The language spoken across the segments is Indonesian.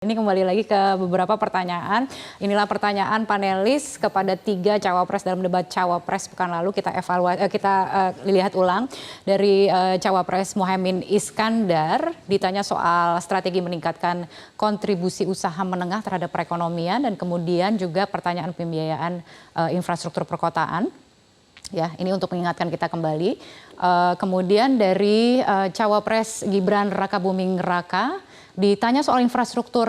Ini kembali lagi ke beberapa pertanyaan. Inilah pertanyaan panelis kepada 3 cawapres dalam debat cawapres pekan lalu. Kita lihat ulang dari cawapres Muhaimin Iskandar ditanya soal strategi meningkatkan kontribusi usaha menengah terhadap perekonomian dan kemudian juga pertanyaan pembiayaan infrastruktur perkotaan. Ya, ini untuk mengingatkan kita kembali. Kemudian dari cawapres Gibran Rakabuming Raka ditanya soal infrastruktur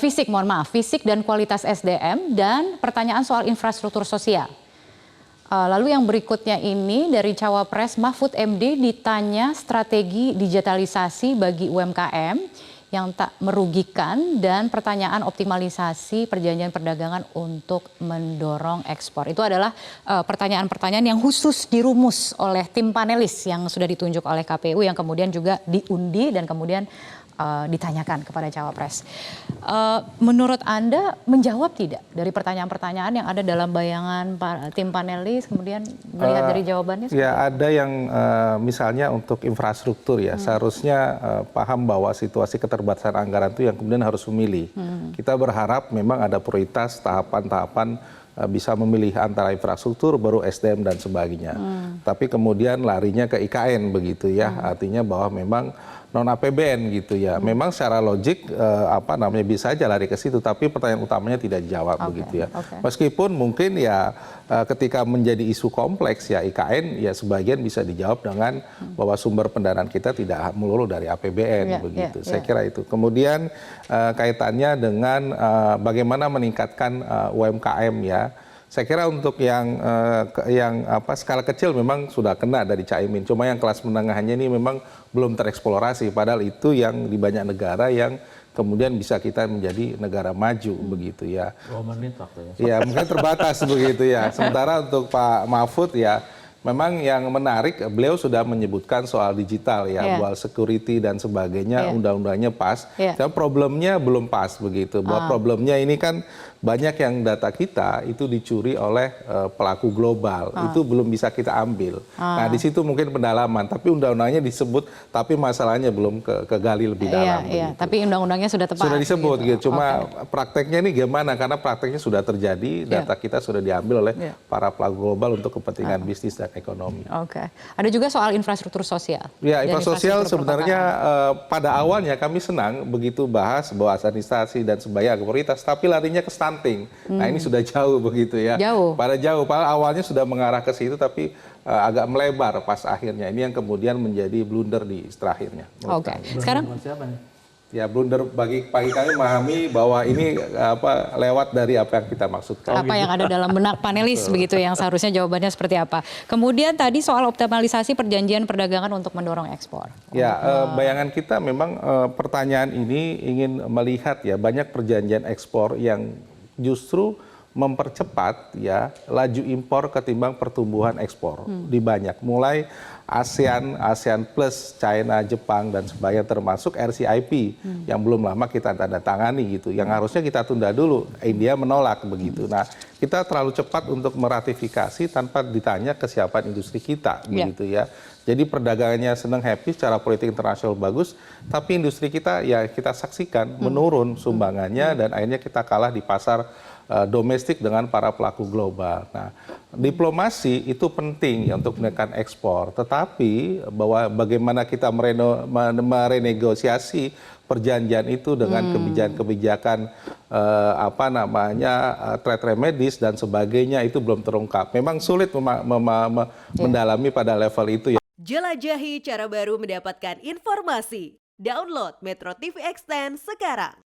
fisik dan kualitas SDM dan pertanyaan soal infrastruktur sosial. Lalu yang berikutnya ini dari cawapres Mahfud MD ditanya strategi digitalisasi bagi UMKM yang tak merugikan dan pertanyaan optimalisasi perjanjian perdagangan untuk mendorong ekspor. Itu adalah pertanyaan-pertanyaan yang khusus dirumus oleh tim panelis yang sudah ditunjuk oleh KPU yang kemudian juga diundi dan kemudian ditanyakan kepada cawapres. Menurut Anda menjawab tidak dari pertanyaan-pertanyaan yang ada dalam bayangan tim panelis kemudian melihat dari jawabannya? Ya ada yang misalnya untuk infrastruktur ya seharusnya paham bahwa situasi keterbatasan anggaran itu yang kemudian harus memilih. Kita berharap memang ada prioritas tahapan-tahapan bisa memilih antara infrastruktur baru SDM dan sebagainya. Tapi kemudian larinya ke IKN begitu ya, artinya bahwa memang non APBN gitu ya. Memang secara logik bisa aja lari ke situ, tapi pertanyaan utamanya tidak dijawab begitu ya. Meskipun mungkin ya ketika menjadi isu kompleks ya IKN ya sebagian bisa dijawab dengan bahwa sumber pendanaan kita tidak melulu dari APBN begitu. Saya kira itu. Kemudian kaitannya dengan bagaimana meningkatkan UMKM ya. Saya kira untuk yang skala kecil memang sudah kena dari Caimin. Cuma yang kelas menengahnya ini memang belum tereksplorasi. Padahal itu yang di banyak negara yang kemudian bisa kita menjadi negara maju begitu ya. 2 menit waktunya. Ya mungkin terbatas begitu ya. Sementara untuk Pak Mahfud ya memang yang menarik beliau sudah menyebutkan soal digital ya, soal security dan sebagainya, undang-undangnya pas. Tapi problemnya belum pas begitu. Bahwa problemnya ini kan banyak yang data kita itu dicuri oleh pelaku global, itu belum bisa kita ambil. Nah di situ mungkin pendalaman, tapi undang-undangnya disebut, tapi masalahnya belum kegali lebih dalam. Iya, tapi undang-undangnya sudah tepat. Sudah disebut gitu. Cuma prakteknya ini gimana? Karena prakteknya sudah terjadi, data kita sudah diambil oleh para pelaku global untuk kepentingan bisnis dan ekonomi. Ada juga soal infrastruktur sosial. Ya, infrastruktur sosial sebenarnya pada awalnya kami senang begitu bahas bahwa sanitasi dan sebagainya prioritas, tapi larinya ke stunting. Nah ini sudah jauh begitu ya. Jauh. Padahal awalnya sudah mengarah ke situ, tapi agak melebar pas akhirnya. Ini yang kemudian menjadi blunder di terakhirnya. Sekarang siapa nih? Ya blunder bagi kami memahami bahwa ini lewat dari apa yang kita maksudkan. Apa yang ada dalam benak panelis begitu yang seharusnya jawabannya seperti apa. Kemudian tadi soal optimalisasi perjanjian perdagangan untuk mendorong ekspor. Ya bayangan kita memang pertanyaan ini ingin melihat ya banyak perjanjian ekspor yang justru mempercepat ya laju impor ketimbang pertumbuhan ekspor di banyak. Mulai ASEAN Plus, China, Jepang dan sebagainya termasuk RCEP yang belum lama kita tanda tangani gitu. Yang harusnya kita tunda dulu. India menolak begitu. Nah, kita terlalu cepat untuk meratifikasi tanpa ditanya kesiapan industri kita begitu ya. Jadi perdagangannya senang happy secara politik internasional bagus, tapi industri kita ya kita saksikan menurun sumbangannya dan akhirnya kita kalah di pasar domestik dengan para pelaku global. Nah, diplomasi itu penting ya untuk menekan ekspor, tetapi bahwa bagaimana kita merenegosiasi perjanjian itu dengan kebijakan-kebijakan trade remedies dan sebagainya itu belum terungkap. Memang sulit mendalami pada level itu ya. Jelajahi cara baru mendapatkan informasi. Download Metro TV Extend sekarang.